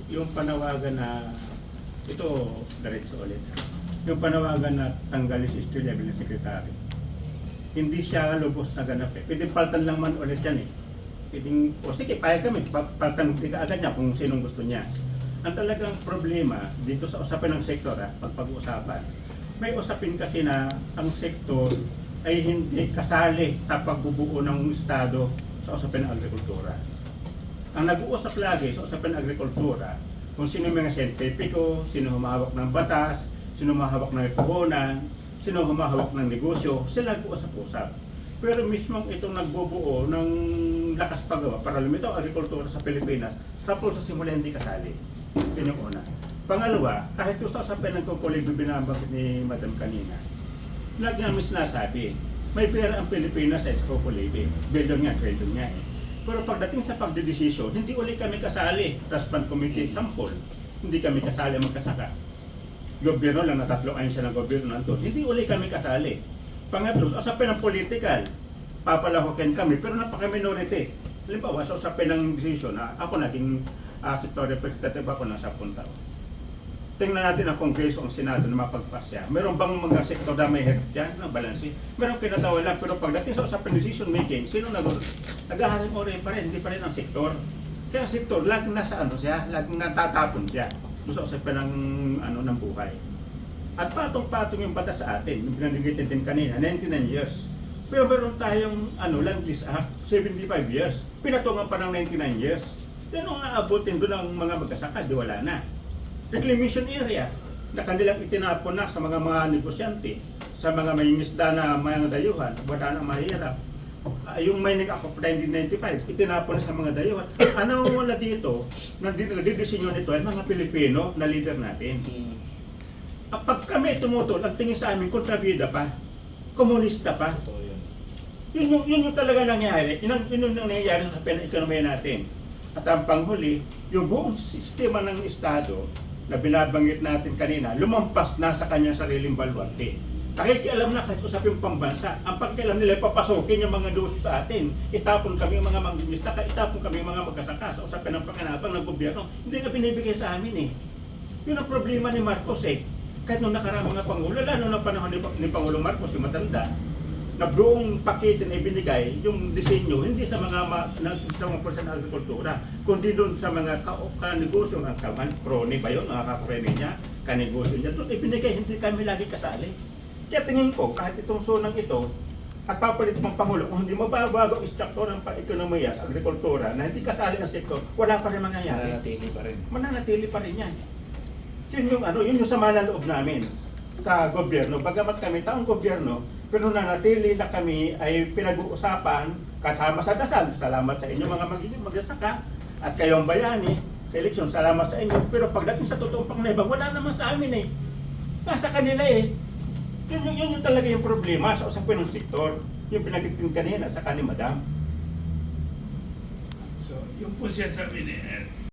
yung panawagan na, ito, diretso ulit. Yung panawagan na tanggalin si skill level ng sekretary. Hindi siya lubos na ganap eh. Pwede paltan lang man ulit yan eh. Pwedeng, o sige, payag kami, paltan ka agad niya kung sinong gusto niya. Ang talagang problema dito sa usapin ng sektor, pag-uusapan, may usapin kasi na ang sektor ay hindi kasali sa pagbubuo ng estado sa usapin ng agrikultura. Ang nag-uusap lagi sa usapin ng agrikultura, kung sino yung mga siyentipiko, sino humahawak ng batas, sino humahawak ng puhunan, sino humahawak ng negosyo, sila nag-uusap-usap. Pero mismong itong nagbubuo ng lakas paggawa para lumitaw ang agrikultura sa Pilipinas, sa simula hindi kasali. Yun yung una. Pangalawa, kahit yung sa usapin ng kukuligo binabagit ni Madam kanina, lagi namin sinasabi, may pera ang Pilipinas sa kukuligo. Billion nga eh. Pero pagdating sa pagdedesisyon, hindi ulit kami kasali. Trust Fund Committee sample, hindi kami kasali magkasaka. Gobyerno lang, natatlo ayon siya ng gobyerno nandun. Hindi ulit kami kasali. Pangatlo, sa usapin ng political, papalahokin kami, pero napaka-minority. Halimbawa, sa usapin ng decision, ako naging sector representative ako ng 10 taon. Tingnan natin ang Kongreso, ang Senado na mapagpasya. Meron bang mga sektor na may help dyan ng balansi? Meron kinatawa lang, pero pagdating sa usapin decision making, sino nag-aharing orin pa rin, hindi pa rin ang sektor. Kaya ang sektor, laging nasa siya, laging natatapon siya. Gusto usapin ng buhay. At patong-patong yung batas sa atin, yung pinandigitin din kanina, 99 years. Pero meron tayong land lease act, 75 years. Pinatungan pa ng 99 years. Then ang aabutin doon ang mga magkasaka, di wala na. Reclamation area na kanilang itinapon na sa mga negosyante, sa mga may isda na mga dayuhan, wala na mahirap. Yung mining act of 1995, itinapon na sa mga dayuhan. Ano wala dito, nagdidisenyo nito ay mga Pilipino na leader natin. Pag kami tumutol, ang tingin sa amin, kontrabida pa, komunista pa. Yun yung talaga nangyari. Yun yung nangyayari sa ekonomiya natin. At ang panghuli, yung buong sistema ng Estado na binabanggit natin kanina, lumampas na sa kanyang sariling baluarte. Nakikialam na kahit usapin pambansa. Ang pagkialam nila, papasokin yung mga doso sa atin. Itapon kami yung mga mangingisda, itapon kami yung mga magkasaka sa usapin ng panganabang ng gobyerno. Hindi nga binibigay sa amin eh. Yun ang problema ni Marcos eh. Kahit nung nakaraang mga Pangulo, lalo na panahon ni Pangulong Marcos, yung matanda, na buong pakete na ibinigay, yung disenyo, hindi sa mga porsa ng agrikultura, kundi doon sa mga kanegosyo, ang krone ba yun, mga kakrone niya, kanegosyo niya, doon ibinigay, hindi kami lagi kasali. Kaya tingin ko, kahit itong sunang ito, at papalit ng Pangulo, kung hindi mababago ang struktur ng ekonomiya sa agrikultura, na hindi kasali ang sektor, wala pa rin mangyayari. Mananatili pa rin. Mananatili pa rin yan. Yun yung sama ng loob namin sa gobyerno. Bagamat kami taong gobyerno, pero nanatili na kami ay pinag-uusapan kasama sa dasal. Salamat sa inyo mga magsasaka at kayong bayani sa eleksyon. Salamat sa inyo. Pero pagdating sa totoong panglibang, wala naman sa amin eh. Nasa kanila eh. Yun talaga yung problema sa usapin ng sektor. Yung pinag-itin kanina sa kanina, Madam. So, yung po siya sabi ni